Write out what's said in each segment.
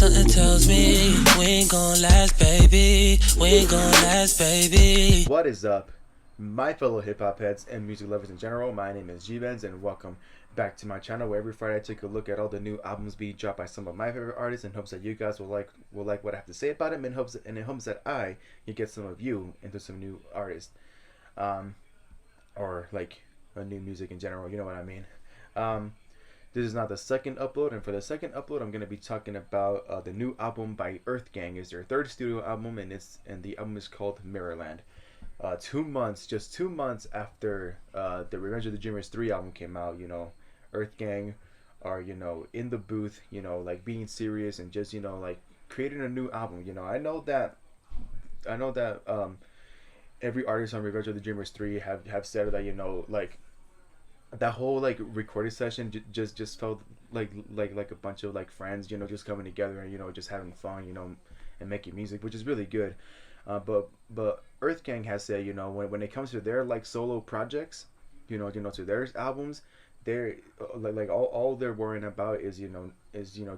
something tells me we ain't gon' last, baby. We ain't gon' last, baby. What is up, my fellow hip-hop heads and music lovers in general? My name is G-Benz, and welcome back to my channel, where every Friday I take a look at all the new albums being dropped by some of my favorite artists in hopes that you guys will like what I have to say about them, in hopes that I can get some of you into some new artists, or like a new music in general. You know what I mean? This is now the second upload, and for the second upload, I'm gonna be talking about the new album by EARTHGANG. It's their third studio album, and the album is called Mirrorland. Just 2 months after the Revenge of the Dreamers 3 album came out, EARTHGANG are in the booth, like being serious and just like creating a new album. I know that every artist on Revenge of the Dreamers 3 have said that like that whole like recording session just felt like a bunch of like friends, just coming together and just having fun, and making music, which is really good. But EARTHGANG has said, when it comes to their like solo projects, to their albums, they're like all they're worrying about is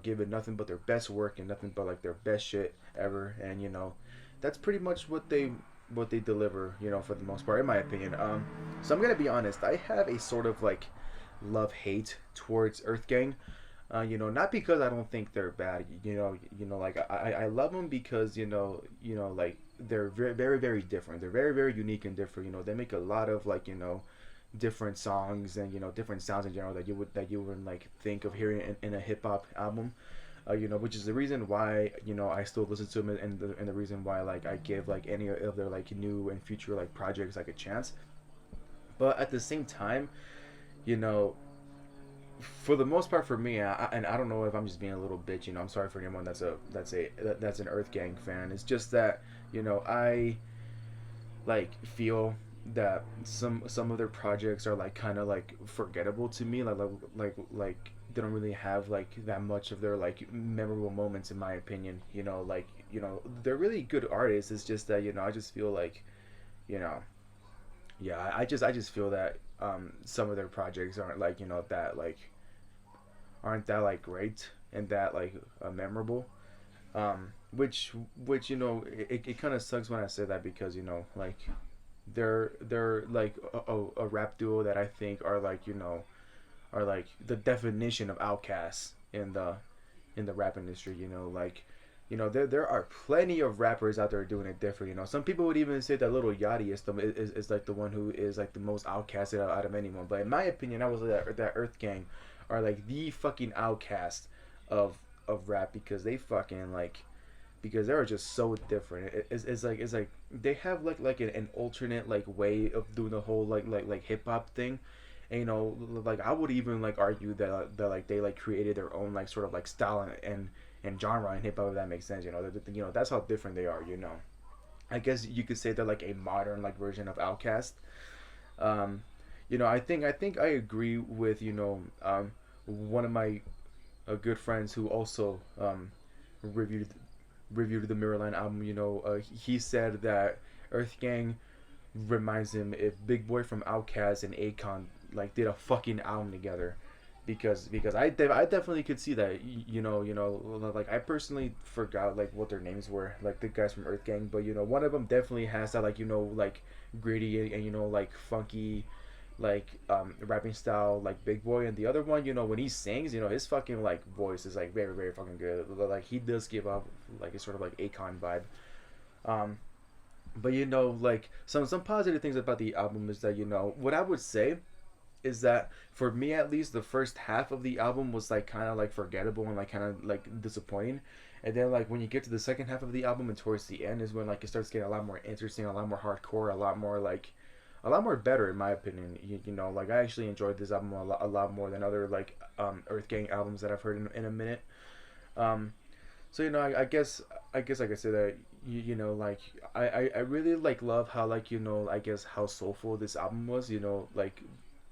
giving nothing but their best work and nothing but like their best shit ever, and that's pretty much what they deliver, for the most part, in my opinion. So I'm gonna be honest, I have a sort of like love-hate towards EARTHGANG. Not because I don't think they're bad, like I love them because like they're very, very, very different. They're very, very unique and different. They make a lot of like different songs and different sounds in general that you wouldn't like think of hearing in a hip hop album. Which is the reason why I still listen to them, and the reason why like I give like any of their like new and future like projects like a chance. But at the same time, for the most part, for me, and I don't know if I'm just being a little bitch. I'm sorry for anyone that's an EARTHGANG fan. It's just that I like feel that some of their projects are like kind of like forgettable to me. Like they don't really have like that much of their like memorable moments, in my opinion. They're really good artists. It's just that I just feel like I just feel that some of their projects aren't like that like aren't that like great and that like memorable, which it kind of sucks when I say that, because like they're like a rap duo that I think are like are like the definition of outcasts in the rap industry. There are plenty of rappers out there doing it different. Some people would even say that Lil Yachty is like the one who is like the most outcasted out of anyone. But in my opinion, I would say that EARTHGANG are like the fucking outcast of rap, because they fucking like, because they're just so different. It's like they have like an alternate like way of doing the whole like hip hop thing. And like I would even like argue that like they like created their own like sort of like style and genre in hip hop, if that makes sense. That's how different they are. I guess you could say they're like a modern like version of Outkast. I think I agree with one of my good friends who also reviewed the Mirrorland album. He said that EARTHGANG reminds him if Big Boy from Outkast and Akon like did a fucking album together, because I definitely could see that. Like I personally forgot like what their names were, like the guys from EARTHGANG, but one of them definitely has that like like gritty and like funky like rapping style like Big Boy, and the other one, when he sings, his fucking like voice is like very, very fucking good. Like he does give off like a sort of like Akon vibe. But like some positive things about the album is that what I would say is that, for me at least, the first half of the album was like kind of like forgettable and like kind of like disappointing, and then like when you get to the second half of the album and towards the end is when like it starts getting a lot more interesting, a lot more hardcore, a lot more better, in my opinion. Like I actually enjoyed this album a lot more than other like EARTHGANG albums that I've heard in a minute. So I guess I could say that like I really like love how like I guess how soulful this album was. Like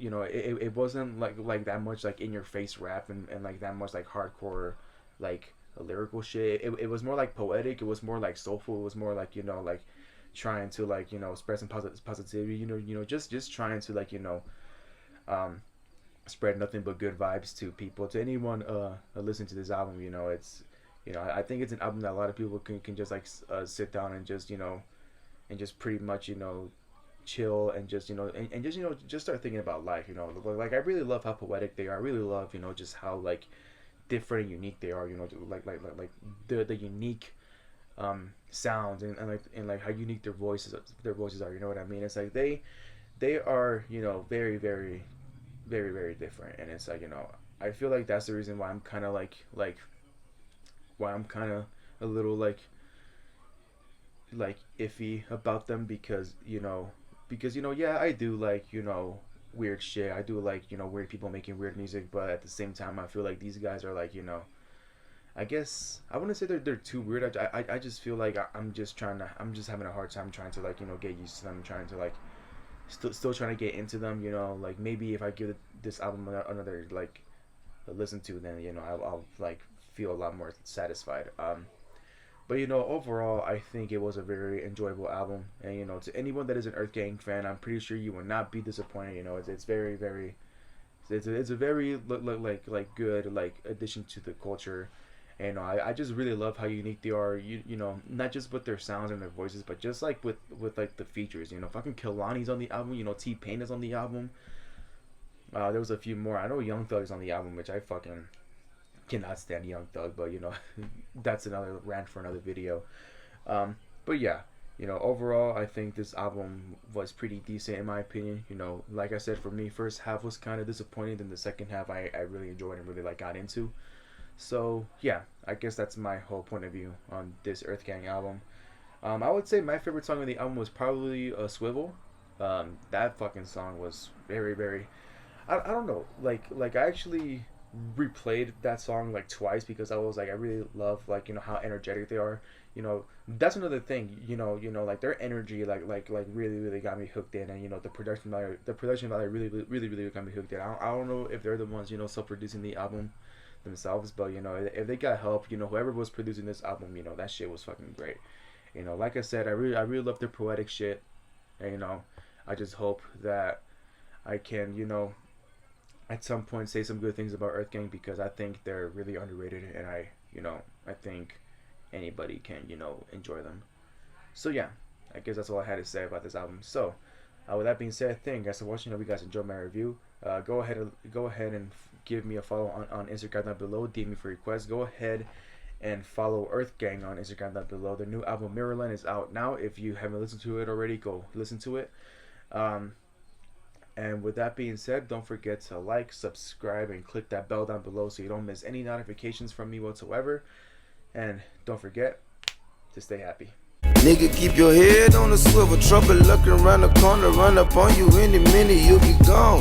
it wasn't like that much like in your face rap and like that much like hardcore like lyrical shit. It was more like poetic. It was more like soulful. It was more like like trying to like spread some positivity. Just trying to like spread nothing but good vibes to people, to anyone listening to this album. You know, I think it's an album that a lot of people can just like sit down and just, you know, and just pretty much, you know, chill and just, you know, and just, you know, just start thinking about life. You know, like I really love how poetic they are. I really love, you know, just how like different and unique they are. You know, like the unique sounds and like how unique their voices are. You know what I mean? It's like they are, you know, very very very very different, and it's like, you know, I feel like that's the reason why I'm kind of like why I'm kind of a little like iffy about them, because you know, yeah, I do like, you know, weird shit. I do like, you know, weird people making weird music, but at the same time I feel like these guys are like, you know, I guess I wouldn't say they're too weird. I just feel like I'm just having a hard time trying to like, you know, get used to them, trying to like still trying to get into them, you know. Like maybe if I give this album another like a listen to, then, you know, I'll like feel a lot more satisfied. But you know, overall, I think it was a very enjoyable album, and you know, to anyone that is an EARTHGANG fan, I'm pretty sure you will not be disappointed. You know, it's very very, it's a very like good like addition to the culture. And you know, I just really love how unique they are. You know, not just with their sounds and their voices, but just like with like the features. You know, fucking Kehlani's on the album. You know, T-Pain is on the album. There was a few more. I know Young Thug's on the album, which I fucking cannot stand Young Thug, but you know, that's another rant for another video. But yeah, you know, overall, I think this album was pretty decent in my opinion. You know, like I said, for me, first half was kind of disappointing, then the second half I really enjoyed and really like got into. So yeah, I guess that's my whole point of view on this EARTHGANG album. I would say my favorite song on the album was probably Swivel. That fucking song was very very, I don't know, like I actually replayed that song like twice, because I was like, I really love, like, you know, how energetic they are. You know, that's another thing, you know, like their energy like really really got me hooked in. And you know, the production value really got me hooked in. I don't know if they're the ones, you know, self-producing the album themselves, but you know, if they got help, you know, whoever was producing this album, you know, that shit was fucking great. You know, like I said, I really love their poetic shit. And you know, I just hope that I can, you know, at some point say some good things about EARTHGANG, because I think they're really underrated, and I think anybody can, you know, enjoy them. So yeah, I guess that's all I had to say about this album. So with that being said, thank you guys for watching. I hope you guys enjoyed my review. Go ahead and give me a follow on Instagram down below. DM me for requests. Go ahead and follow EARTHGANG on Instagram down below. Their new album Mirrorland is out now. If you haven't listened to it already, go listen to it. And with that being said, don't forget to like, subscribe, and click that bell down below so you don't miss any notifications from me whatsoever. And don't forget to stay happy. Nigga, keep your head on a swivel. Trouble looking around the corner, run up on you any minute, you'll be gone.